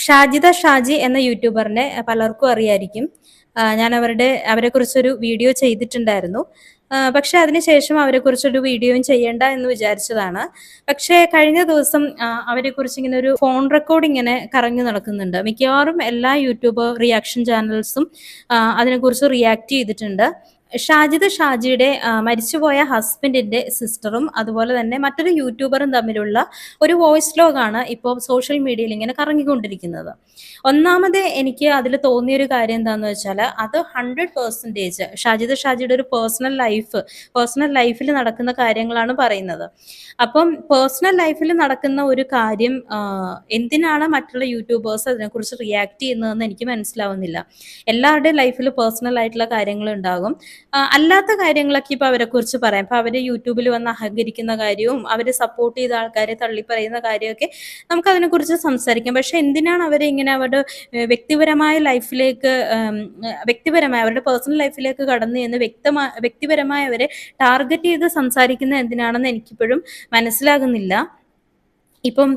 ഷാജിദ ഷാജി എന്ന യൂട്യൂബറിനെ പലർക്കും അറിയായിരിക്കും. ഞാൻ അവരെക്കുറിച്ചൊരു വീഡിയോ ചെയ്തിട്ടുണ്ടായിരുന്നു. പക്ഷെ അതിനുശേഷം അവരെക്കുറിച്ചൊരു വീഡിയോയും ചെയ്യണ്ട എന്ന് വിചാരിച്ചതാണ്. പക്ഷേ കഴിഞ്ഞ ദിവസം അവരെക്കുറിച്ച് ഇങ്ങനെ ഒരു ഫോൺ റെക്കോർഡ് ഇങ്ങനെ കറങ്ങി നടക്കുന്നുണ്ട്. മിക്കവാറും എല്ലാ യൂട്യൂബ് റിയാക്ഷൻ ചാനൽസും അതിനെക്കുറിച്ച് റിയാക്ട് ചെയ്തിട്ടുണ്ട്. ഷാജിദ ഷാജിയുടെ മരിച്ചുപോയ ഹസ്ബൻഡിന്റെ സിസ്റ്ററും അതുപോലെ തന്നെ മറ്റൊരു യൂട്യൂബറും തമ്മിലുള്ള ഒരു വോയിസ് ലോഗാണ് ഇപ്പോൾ സോഷ്യൽ മീഡിയയിൽ ഇങ്ങനെ കറങ്ങിക്കൊണ്ടിരിക്കുന്നത്. ഒന്നാമത് എനിക്ക് അതിൽ തോന്നിയൊരു കാര്യം എന്താണെന്ന് വെച്ചാൽ അത് 100% ഷാജിദ ഷാജിയുടെ ഒരു പേഴ്സണൽ ലൈഫിൽ നടക്കുന്ന കാര്യങ്ങളാണ് പറയുന്നത്. അപ്പം പേഴ്സണൽ ലൈഫിൽ നടക്കുന്ന ഒരു കാര്യം എന്തിനാണ് മറ്റുള്ള യൂട്യൂബേഴ്സ് അതിനെക്കുറിച്ച് റിയാക്ട് ചെയ്യുന്നതെന്ന് എനിക്ക് മനസ്സിലാവുന്നില്ല. എല്ലാവരുടെയും ലൈഫിൽ പേഴ്സണൽ ആയിട്ടുള്ള കാര്യങ്ങൾ ഉണ്ടാകും. അല്ലാത്ത കാര്യങ്ങളൊക്കെ ഇപ്പൊ അവരെക്കുറിച്ച് പറയാം. ഇപ്പൊ അവര് യൂട്യൂബിൽ വന്ന് അഹങ്കരിക്കുന്ന കാര്യവും അവരെ സപ്പോർട്ട് ചെയ്ത ആൾക്കാരെ തള്ളി പറയുന്ന കാര്യമൊക്കെ നമുക്ക് അതിനെക്കുറിച്ച് സംസാരിക്കാം. പക്ഷെ എന്തിനാണ് അവരെ ഇങ്ങനെ അവരുടെ വ്യക്തിപരമായ ലൈഫിലേക്ക് അവരുടെ പേഴ്സണൽ ലൈഫിലേക്ക് കടന്നു എന്ന് വ്യക്തിപരമായി അവരെ ടാർഗറ്റ് ചെയ്ത് സംസാരിക്കുന്നത് എന്തിനാണെന്ന് എനിക്കിപ്പോഴും മനസ്സിലാകുന്നില്ല. ഇപ്പം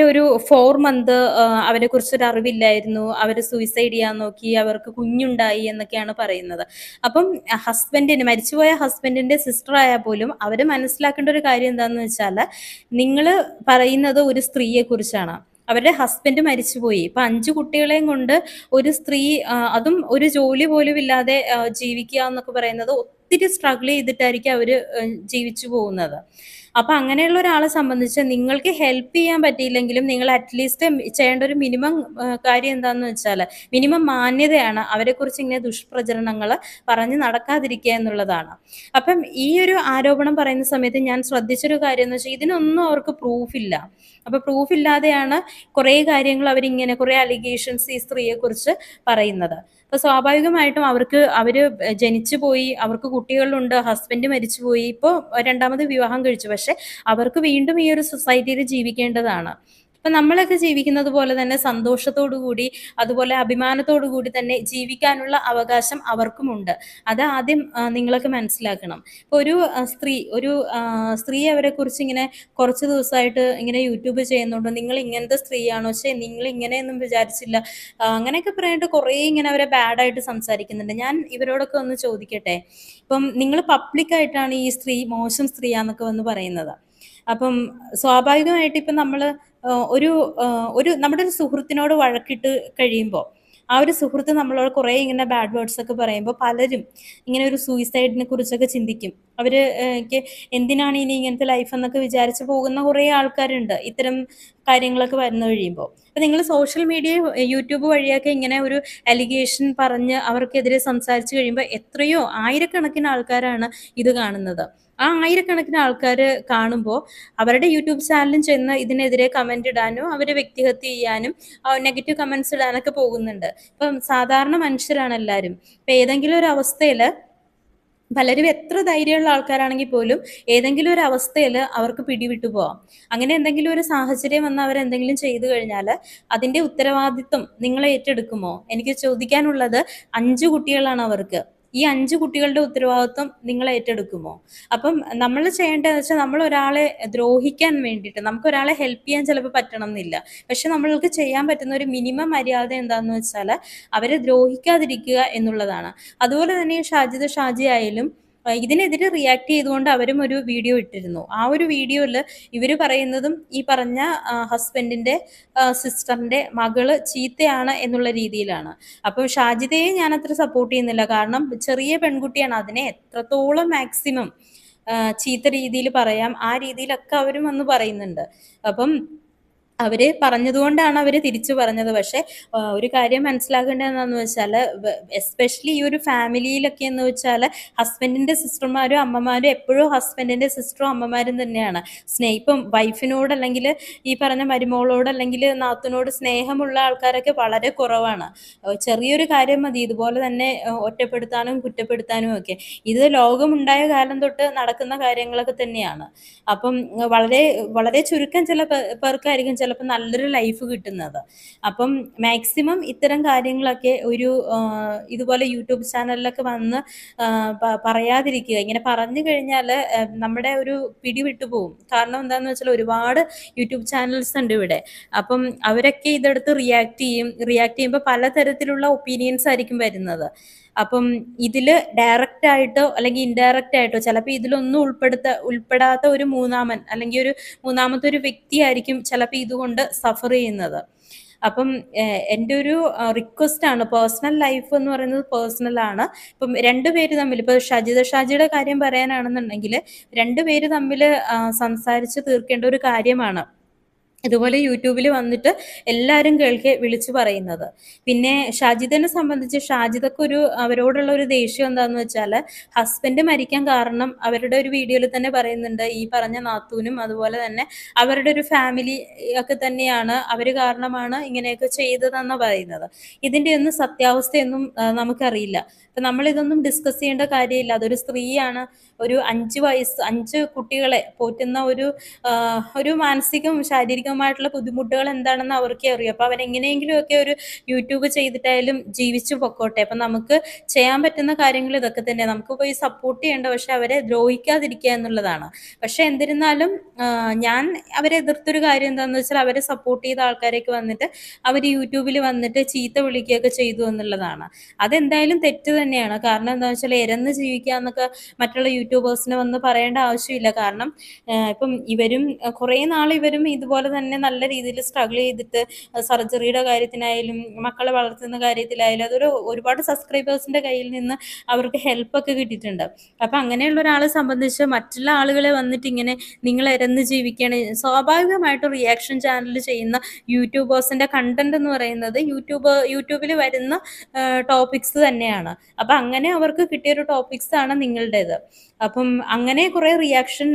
ഒരു 4 മന്ത് അവരെ കുറിച്ചൊരു അറിവില്ലായിരുന്നു, അവര് സൂയിസൈഡ് ചെയ്യാൻ നോക്കി, അവർക്ക് കുഞ്ഞുണ്ടായി എന്നൊക്കെയാണ് പറയുന്നത്. അപ്പം മരിച്ചുപോയ ഹസ്ബൻഡിന്റെ സിസ്റ്റർ ആയാൽ പോലും അവര് മനസ്സിലാക്കേണ്ട ഒരു കാര്യം എന്താണെന്ന് വെച്ചാൽ, നിങ്ങൾ പറയുന്നത് ഒരു സ്ത്രീയെ കുറിച്ചാണ്. അവരുടെ ഹസ്ബൻഡ് മരിച്ചുപോയി. ഇപ്പൊ 5 കുട്ടികളെയും കൊണ്ട് ഒരു സ്ത്രീ, അതും ഒരു ജോലി പോലും ഇല്ലാതെ ജീവിക്കുക എന്നൊക്കെ പറയുന്നത് ഒത്തിരി സ്ട്രഗിൾ ചെയ്തിട്ടായിരിക്കും അവര് ജീവിച്ചു പോകുന്നത്. അപ്പൊ അങ്ങനെയുള്ള ഒരാളെ സംബന്ധിച്ച് നിങ്ങൾക്ക് ഹെൽപ്പ് ചെയ്യാൻ പറ്റിയില്ലെങ്കിലും നിങ്ങൾ അറ്റ്ലീസ്റ്റ് ചെയ്യേണ്ട ഒരു മിനിമം കാര്യം എന്താണെന്ന് വെച്ചാൽ, മിനിമം മാന്യതയാണ് അവരെ കുറിച്ച് ഇങ്ങനെ ദുഷ്പ്രചരണങ്ങൾ പറഞ്ഞ് നടക്കാതിരിക്കുക എന്നുള്ളതാണ്. അപ്പം ഈ ഒരു ആരോപണം പറയുന്ന സമയത്ത് ഞാൻ ശ്രദ്ധിച്ചൊരു കാര്യം എന്ന് വെച്ചാൽ, ഇതിനൊന്നും അവർക്ക് പ്രൂഫില്ല. അപ്പൊ പ്രൂഫ് ഇല്ലാതെയാണ് കുറെ കാര്യങ്ങൾ അവരിങ്ങനെ കുറെ അലിഗേഷൻസ് ഈ സ്ത്രീയെ കുറിച്ച് പറയുന്നത്. അപ്പൊ സ്വാഭാവികമായിട്ടും അവര് ജനിച്ചു പോയി, അവർക്ക് കുട്ടികളുണ്ട്, ഹസ്ബൻഡ് മരിച്ചുപോയി, ഇപ്പോൾ രണ്ടാമത് വിവാഹം കഴിച്ചു. പക്ഷെ അവർക്ക് വീണ്ടും ഈ ഒരു സൊസൈറ്റിയിൽ ജീവിക്കേണ്ടതാണ്. ഇപ്പൊ നമ്മളൊക്കെ ജീവിക്കുന്നത് പോലെ തന്നെ സന്തോഷത്തോടു കൂടി, അതുപോലെ അഭിമാനത്തോടു കൂടി തന്നെ ജീവിക്കാനുള്ള അവകാശം അവർക്കുമുണ്ട്. അത് ആദ്യം നിങ്ങളൊക്കെ മനസ്സിലാക്കണം. ഇപ്പൊ ഒരു സ്ത്രീ അവരെ കുറിച്ച് ഇങ്ങനെ കുറച്ച് ദിവസമായിട്ട് ഇങ്ങനെ യൂട്യൂബ് ചെയ്യുന്നുണ്ട്, നിങ്ങൾ ഇങ്ങനത്തെ സ്ത്രീയാണോ, പക്ഷേ നിങ്ങൾ ഇങ്ങനെയൊന്നും വിചാരിച്ചില്ല, അങ്ങനെയൊക്കെ പറഞ്ഞിട്ട് കുറേ ഇങ്ങനെ അവരെ ബാഡായിട്ട് സംസാരിക്കുന്നുണ്ട്. ഞാൻ ഇവരോടൊക്കെ ഒന്ന് ചോദിക്കട്ടെ, ഇപ്പം നിങ്ങൾ പബ്ലിക്കായിട്ടാണ് ഈ സ്ത്രീ മോശം സ്ത്രീയാന്നൊക്കെ വന്ന് പറയുന്നത്. അപ്പം സ്വാഭാവികമായിട്ട് ഇപ്പം നമ്മൾ നമ്മുടെ ഒരു സുഹൃത്തിനോട് വഴക്കിട്ട് കഴിയുമ്പോൾ ആ ഒരു സുഹൃത്ത് നമ്മളോട് കുറേ ഇങ്ങനെ ബാഡ് വേർഡ്സ് ഒക്കെ പറയുമ്പോൾ പലരും ഇങ്ങനെ ഒരു സൂയിസൈഡിനെ കുറിച്ചൊക്കെ ചിന്തിക്കും. എന്തിനാണ് ഇനി ഇങ്ങനത്തെ ലൈഫ് എന്നൊക്കെ വിചാരിച്ചു പോകുന്ന കുറേ ആൾക്കാരുണ്ട് ഇത്തരം കാര്യങ്ങളൊക്കെ വരുന്നു കഴിയുമ്പോൾ. അപ്പൊ നിങ്ങൾ സോഷ്യൽ മീഡിയ, യൂട്യൂബ് വഴിയൊക്കെ ഇങ്ങനെ ഒരു അലിഗേഷൻ പറഞ്ഞ് അവർക്കെതിരെ സംസാരിച്ചു കഴിയുമ്പോൾ എത്രയോ ആയിരക്കണക്കിന് ആൾക്കാരാണ് ഇത് കാണുന്നത്. ആ ആയിരക്കണക്കിന് ആൾക്കാർ കാണുമ്പോൾ അവരുടെ യൂട്യൂബ് ചാനലും ചെന്ന് ഇതിനെതിരെ കമന്റ് ഇടാനും അവരെ വ്യക്തിഹത്യ ചെയ്യാനും നെഗറ്റീവ് കമന്റ്സ് ഇടാനൊക്കെ പോകുന്നുണ്ട്. ഇപ്പം സാധാരണ മനുഷ്യരാണ് എല്ലാവരും. ഇപ്പൊ ഏതെങ്കിലും ഒരു അവസ്ഥയിൽ പലരും എത്ര ധൈര്യമുള്ള ആൾക്കാരാണെങ്കിൽ പോലും ഏതെങ്കിലും ഒരു അവസ്ഥയിൽ അവർക്ക് പിടിവിട്ടു പോവാം. അങ്ങനെ എന്തെങ്കിലും ഒരു സാഹചര്യം വന്ന് അവരെന്തെങ്കിലും ചെയ്തു കഴിഞ്ഞാൽ അതിന്റെ ഉത്തരവാദിത്വം നിങ്ങൾ ഏറ്റെടുക്കുമോ? എനിക്ക് ചോദിക്കാനുള്ളത്, 5 കുട്ടികളാണ് അവർക്ക്. ഈ 5 കുട്ടികളുടെ ഉത്തരവാദിത്വം നിങ്ങൾ ഏറ്റെടുക്കുമോ? അപ്പം നമ്മൾ ചെയ്യേണ്ടതെന്ന് വെച്ചാൽ, നമ്മൾ ഒരാളെ ദ്രോഹിക്കാൻ വേണ്ടിയിട്ട് നമുക്ക് ഒരാളെ ഹെൽപ്പ് ചെയ്യാൻ ചിലപ്പോൾ പറ്റണം എന്നില്ല. പക്ഷെ നമ്മൾക്ക് ചെയ്യാൻ പറ്റുന്ന ഒരു മിനിമം മര്യാദ എന്താണെന്ന് വെച്ചാൽ അവരെ ദ്രോഹിക്കാതിരിക്കുക എന്നുള്ളതാണ്. അതുപോലെ തന്നെ ഷാജിദ ഷാജി ആയാലും ഇതിനെതിരെ റിയാക്ട് ചെയ്തുകൊണ്ട് അവരും ഒരു വീഡിയോ ഇട്ടിരുന്നു. ആ ഒരു വീഡിയോയിൽ ഇവർ പറയുന്നതും ഈ പറഞ്ഞ ഹസ്ബൻഡിന്റെ സിസ്റ്ററിന്റെ മകള് ചീത്തയാണ് എന്നുള്ള രീതിയിലാണ്. അപ്പോൾ ഷാജിദയെ ഞാൻ അത്ര സപ്പോർട്ട് ചെയ്യുന്നില്ല. കാരണം ചെറിയ പെൺകുട്ടിയാണ്, അതിനെ എത്രത്തോളം മാക്സിമം ചീത്ത രീതിയിൽ പറയാം ആ രീതിയിലൊക്കെ അവരും വന്ന് പറയുന്നുണ്ട്. അപ്പം അവര് പറഞ്ഞതുകൊണ്ടാണ് അവര് തിരിച്ചു പറഞ്ഞത്. പക്ഷെ ഒരു കാര്യം മനസ്സിലാക്കേണ്ടത് എന്താണെന്ന് വെച്ചാൽ, എസ്പെഷ്യലി ഈ ഒരു ഫാമിലിയിലൊക്കെ എന്ന് വെച്ചാൽ ഹസ്ബൻഡിന്റെ സിസ്റ്റർമാരും അമ്മമാരും എപ്പോഴും ഹസ്ബൻഡിന്റെ സിസ്റ്ററും അമ്മമാരും തന്നെയാണ്. ഇപ്പം വൈഫിനോട് അല്ലെങ്കിൽ ഈ പറഞ്ഞ മരുമോളോട് അല്ലെങ്കിൽ നാത്തൂനോട് സ്നേഹമുള്ള ആൾക്കാരൊക്കെ വളരെ കുറവാണ്. ചെറിയൊരു കാര്യം മതി ഇതുപോലെ തന്നെ ഒറ്റപ്പെടുത്താനും കുറ്റപ്പെടുത്താനും ഒക്കെ. ഇത് ലോകമുണ്ടായ കാലം തൊട്ട് നടക്കുന്ന കാര്യങ്ങളൊക്കെ തന്നെയാണ്. അപ്പം വളരെ വളരെ ചുരുക്കം ചില പേർക്കായിരിക്കും ചില ചിലപ്പോൾ നല്ലൊരു ലൈഫ് കിട്ടുന്നത്. അപ്പം മാക്സിമം ഇത്തരം കാര്യങ്ങളൊക്കെ ഒരു ഇതുപോലെ യൂട്യൂബ് ചാനലിലൊക്കെ വന്ന് പറയാതിരിക്കുക. ഇങ്ങനെ പറഞ്ഞു കഴിഞ്ഞാൽ നമ്മുടെ ഒരു പിടി വിട്ടുപോകും. കാരണം എന്താണെന്ന് വെച്ചാൽ ഒരുപാട് യൂട്യൂബ് ചാനൽസ് ഉണ്ട് ഇവിടെ. അപ്പം അവരൊക്കെ ഇതെടുത്ത് റിയാക്ട് ചെയ്യുമ്പോൾ പലതരത്തിലുള്ള ഒപ്പീനിയൻസ് ആയിരിക്കും വരുന്നത്. അപ്പം ഇതില് ഡയറക്റ്റ് ആയിട്ടോ അല്ലെങ്കിൽ ഇൻഡയറക്റ്റ് ആയിട്ടോ ചിലപ്പോൾ ഇതിലൊന്നും ഉൾപ്പെടാത്ത ഒരു മൂന്നാമൻ അല്ലെങ്കിൽ ഒരു മൂന്നാമത്തെ ഒരു വ്യക്തിയായിരിക്കും ചിലപ്പോൾ ഇതുകൊണ്ട് സഫർ ചെയ്യുന്നത്. അപ്പം എൻ്റെ ഒരു റിക്വസ്റ്റ് ആണ്, പേഴ്സണൽ ലൈഫ് എന്ന് പറയുന്നത് പേഴ്സണൽ ആണ്. ഇപ്പം രണ്ടുപേര് തമ്മിൽ, ഇപ്പൊ ഷാജിയുടെ കാര്യം പറയാനാണെന്നുണ്ടെങ്കിൽ രണ്ടുപേര് തമ്മിൽ സംസാരിച്ച് തീർക്കേണ്ട ഒരു കാര്യമാണ് ഇതുപോലെ യൂട്യൂബിൽ വന്നിട്ട് എല്ലാവരും കേൾക്കെ വിളിച്ചു പറയുന്നത്. പിന്നെ ഷാജിദനെ സംബന്ധിച്ച് ഷാജിദക്കൊരു അവരോടുള്ള ഒരു ദേഷ്യം എന്താന്ന് വെച്ചാൽ, ഹസ്ബൻഡ് മരിക്കാൻ കാരണം അവരുടെ ഒരു വീഡിയോയിൽ തന്നെ പറയുന്നുണ്ട്, ഈ പറഞ്ഞ നാത്തൂനും അതുപോലെ തന്നെ അവരുടെ ഒരു ഫാമിലി ഒക്കെ തന്നെയാണ്, അവർ കാരണമാണ് ഇങ്ങനെയൊക്കെ ചെയ്തതെന്ന് പറയുന്നത്. ഇതിൻ്റെ ഒന്നും സത്യാവസ്ഥയൊന്നും നമുക്കറിയില്ല. അപ്പം നമ്മളിതൊന്നും ഡിസ്കസ് ചെയ്യേണ്ട കാര്യമില്ല. അതൊരു സ്ത്രീയാണ്, ഒരു 5 കുട്ടികളെ പോറ്റുന്ന ഒരു മാനസികവും ശാരീരികവുമായിട്ടുള്ള ബുദ്ധിമുട്ടുകൾ എന്താണെന്ന് അവർക്കേ അറിയൂ. അപ്പൊ അവരെങ്ങനെയെങ്കിലുമൊക്കെ ഒരു യൂട്യൂബ് ചെയ്തിട്ടായാലും ജീവിച്ചു പൊക്കോട്ടെ. അപ്പൊ നമുക്ക് ചെയ്യാൻ പറ്റുന്ന കാര്യങ്ങൾ ഇതൊക്കെ തന്നെ. നമുക്ക് പോയി സപ്പോർട്ട് ചെയ്യേണ്ട, പക്ഷെ അവരെ ദ്രോഹിക്കാതിരിക്കുക എന്നുള്ളതാണ്. പക്ഷെ എന്നിരുന്നാലും ഞാൻ അവരെ എതിർത്തൊരു കാര്യം എന്താണെന്ന് വെച്ചാൽ, അവരെ സപ്പോർട്ട് ചെയ്ത ആൾക്കാരൊക്കെ വന്നിട്ട് അവർ യൂട്യൂബിൽ വന്നിട്ട് ചീത്ത വിളിക്കുകയൊക്കെ ചെയ്തു എന്നുള്ളതാണ്. അതെന്തായാലും തെറ്റ് തന്നെയാണ്. കാരണം എന്താണെന്ന് വെച്ചാൽ, ഇരന്ന് ജീവിക്കുക എന്നൊക്കെ മറ്റുള്ള യൂട്യൂബേഴ്സിനെ വന്ന് പറയേണ്ട ആവശ്യമില്ല. കാരണം ഇപ്പം ഇവരും കുറേ നാൾ ഇവരും ഇതുപോലെ തന്നെ നല്ല രീതിയിൽ സ്ട്രഗിൾ ചെയ്തിട്ട് സർജറിയുടെ കാര്യത്തിനായാലും മക്കളെ വളർത്തുന്ന കാര്യത്തിലായാലും ഒരുപാട് സബ്സ്ക്രൈബേഴ്സിന്റെ കയ്യിൽ നിന്ന് അവർക്ക് ഹെൽപ്പൊക്കെ കിട്ടിയിട്ടുണ്ട്. അപ്പം അങ്ങനെയുള്ള ഒരാളെ സംബന്ധിച്ച് മറ്റുള്ള ആളുകളെ വന്നിട്ട് ഇങ്ങനെ നിങ്ങൾ ഇരന്ന് ജീവിക്കുകയാണ്. സ്വാഭാവികമായിട്ടും റിയാക്ഷൻ ചാനൽ ചെയ്യുന്ന യൂട്യൂബേഴ്സിന്റെ കണ്ടന്റ് എന്ന് പറയുന്നത് യൂട്യൂബിൽ വരുന്ന ടോപ്പിക്സ് തന്നെയാണ്. അപ്പം അങ്ങനെ അവർക്ക് കിട്ടിയൊരു ടോപ്പിക്സ് ആണ് നിങ്ങളുടേത്. അപ്പം അങ്ങനെ കുറെ റിയാക്ഷൻ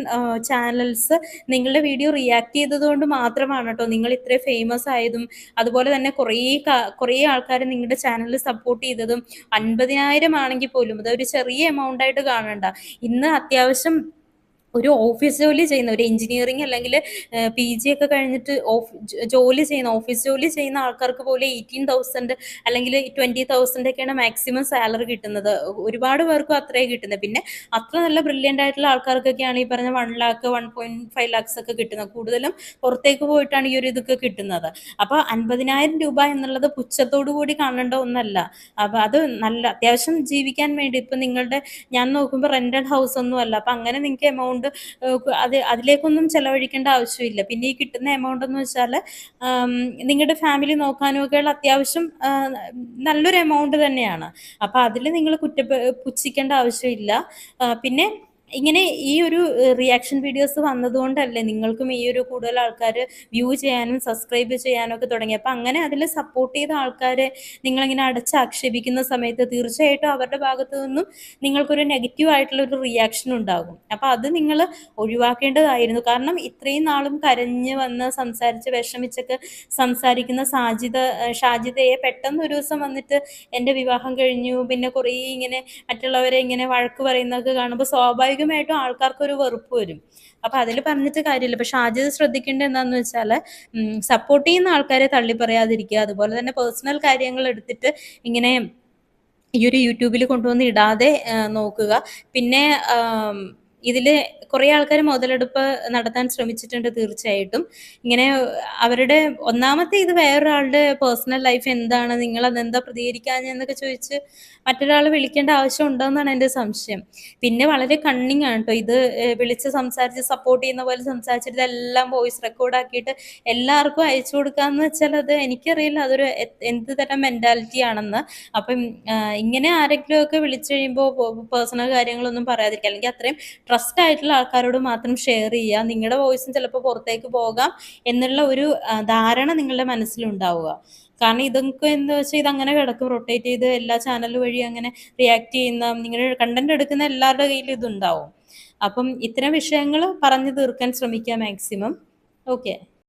ചാനൽസ് നിങ്ങളുടെ വീഡിയോ റിയാക്ട് ചെയ്തത് കൊണ്ട് മാത്രമാണ് കേട്ടോ നിങ്ങൾ ഇത്രയും ഫേമസ് ആയതും, അതുപോലെ തന്നെ കുറേ ആൾക്കാർ നിങ്ങളുടെ ചാനൽ സപ്പോർട്ട് ചെയ്തതും. 50,000 ആണെങ്കിൽ പോലും അതൊരു ചെറിയ എമൗണ്ട് ആയിട്ട് കാണണ്ട. ഇന്ന് അത്യാവശ്യം ഒരു ഓഫീസ് ജോലി ചെയ്യുന്ന, ഒരു എഞ്ചിനീയറിംഗ് അല്ലെങ്കിൽ PG ഒക്കെ കഴിഞ്ഞിട്ട് ഓഫീസ് ജോലി ചെയ്യുന്ന ആൾക്കാർക്ക് പോലും 18,000 അല്ലെങ്കിൽ 20,000 ഒക്കെയാണ് മാക്സിമം സാലറി കിട്ടുന്നത്. ഒരുപാട് പേർക്കും അത്രയും കിട്ടുന്നത്. പിന്നെ അത്ര നല്ല ബ്രില്യൻ്റ് ആയിട്ടുള്ള ആൾക്കാർക്കൊക്കെയാണ് ഈ പറഞ്ഞ 1 lakh 1.5 lakhs ഒക്കെ കിട്ടുന്നത്. കൂടുതലും പുറത്തേക്ക് പോയിട്ടാണ് ഈ ഒരു ഇതൊക്കെ കിട്ടുന്നത്. അപ്പോൾ 50,000 രൂപ എന്നുള്ളത് പുച്ഛത്തോടു കൂടി കാണേണ്ട ഒന്നല്ല. അപ്പോൾ അത് നല്ല അത്യാവശ്യം ജീവിക്കാൻ വേണ്ടി, ഇപ്പം ഞാൻ നോക്കുമ്പോൾ റെന്റഡ് ഹൗസ് ഒന്നും അല്ല. അപ്പം അങ്ങനെ നിങ്ങൾക്ക് എമൗണ്ട് അതിലേക്കൊന്നും ചെലവഴിക്കേണ്ട ആവശ്യമില്ല. പിന്നെ ഈ കിട്ടുന്ന എമൗണ്ട് എന്ന് വെച്ചാൽ നിങ്ങളുടെ ഫാമിലി നോക്കാനും ഒക്കെയുള്ള അത്യാവശ്യം നല്ലൊരു എമൗണ്ട് തന്നെയാണ്. അപ്പൊ അതിൽ നിങ്ങൾ പുച്ഛിക്കേണ്ട ആവശ്യമില്ല. പിന്നെ ഇങ്ങനെ ഈ ഒരു റിയാക്ഷൻ വീഡിയോസ് വന്നതുകൊണ്ടല്ലേ നിങ്ങൾക്കും ഈ ഒരു കൂടുതൽ ആൾക്കാർ വ്യൂ ചെയ്യാനും സബ്സ്ക്രൈബ് ചെയ്യാനും ഒക്കെ തുടങ്ങി. അപ്പം അങ്ങനെ അതിൽ സപ്പോർട്ട് ചെയ്ത ആൾക്കാരെ നിങ്ങളിങ്ങനെ അടച്ചാക്ഷേപിക്കുന്ന സമയത്ത് തീർച്ചയായിട്ടും അവരുടെ ഭാഗത്തു നിന്നും നിങ്ങൾക്കൊരു നെഗറ്റീവ് ആയിട്ടുള്ള ഒരു റിയാക്ഷൻ ഉണ്ടാകും. അപ്പം അത് നിങ്ങൾ ഒഴിവാക്കേണ്ടതായിരുന്നു. കാരണം ഇത്രയും നാളും കരഞ്ഞ് വന്ന് സംസാരിച്ച് വിഷമിച്ചൊക്കെ സംസാരിക്കുന്ന ഷാജിദയെ പെട്ടെന്ന് ഒരു ദിവസം വന്നിട്ട് എൻ്റെ വിവാഹം കഴിഞ്ഞു, പിന്നെ കുറേ ഇങ്ങനെ മറ്റുള്ളവരെ ഇങ്ങനെ വഴക്ക് പറയുന്നതൊക്കെ കാണുമ്പോൾ സ്വാഭാവികമായിട്ടും ആൾക്കാർക്കൊരു വെറുപ്പ് വരും. അപ്പൊ അതിൽ പറഞ്ഞിട്ട് കാര്യമില്ല. പക്ഷെ ഷാജിദ് ശ്രദ്ധിക്കേണ്ടത് എന്താന്ന് വെച്ചാൽ, സപ്പോർട്ട് ചെയ്യുന്ന ആൾക്കാരെ തള്ളി പറയാതിരിക്കുക. അതുപോലെ തന്നെ പേഴ്സണൽ കാര്യങ്ങൾ എടുത്തിട്ട് ഇങ്ങനെ ഈ ഒരു യൂട്യൂബിൽ കൊണ്ടുവന്ന് ഇടാതെ നോക്കുക. പിന്നെ ഇതിൽ കുറേ ആൾക്കാർ മുതലെടുപ്പ് നടത്താൻ ശ്രമിച്ചിട്ടുണ്ട്. തീർച്ചയായിട്ടും ഇങ്ങനെ അവരുടെ ഒന്നാമത്തെ ഇത് വേറൊരാളുടെ പേഴ്സണൽ ലൈഫ് എന്താണ്, നിങ്ങൾ അതെന്താ പ്രതികരിക്കാഞ്ഞെന്നൊക്കെ ചോദിച്ച് മറ്റൊരാൾ വിളിക്കേണ്ട ആവശ്യം ഉണ്ടോ എന്നാണ് എൻ്റെ സംശയം. പിന്നെ വളരെ കണ്ണിങ് ആണ് കേട്ടോ ഇത്. വിളിച്ച് സംസാരിച്ച് സപ്പോർട്ട് ചെയ്യുന്ന പോലെ സംസാരിച്ചിട്ട് ഇതെല്ലാം വോയിസ് റെക്കോർഡ് ആക്കിയിട്ട് എല്ലാവർക്കും അയച്ചു കൊടുക്കാന്ന് വെച്ചാൽ അത് എനിക്കറിയില്ല അതൊരു എന്ത് തരം മെന്റാലിറ്റി ആണെന്ന്. അപ്പം ഇങ്ങനെ ആരെങ്കിലും ഒക്കെ വിളിച്ചു കഴിയുമ്പോൾ പേഴ്സണൽ കാര്യങ്ങളൊന്നും പറയാതിരിക്കുക. അല്ലെങ്കിൽ അത്രയും ട്രസ്റ്റ് ആയിട്ടുള്ള ആൾക്കാരോട് മാത്രം ഷെയർ ചെയ്യുക. നിങ്ങളുടെ വോയിസും ചിലപ്പോൾ പുറത്തേക്ക് പോകാം എന്നുള്ള ഒരു ധാരണ നിങ്ങളുടെ മനസ്സിലുണ്ടാവുക. കാരണം ഇതൊക്കെ എന്താ വെച്ചാൽ ഇതങ്ങനെ കിടക്കും, റൊട്ടേറ്റ് ചെയ്ത് എല്ലാ ചാനൽ വഴി അങ്ങനെ റിയാക്ട് ചെയ്യുന്ന, നിങ്ങളുടെ കണ്ടന്റ് എടുക്കുന്ന എല്ലാവരുടെ കയ്യിൽ ഇതുണ്ടാവും. അപ്പം ഇത്തരം വിഷയങ്ങൾ പറഞ്ഞു തീർക്കാൻ ശ്രമിക്കുക മാക്സിമം. ഓക്കെ.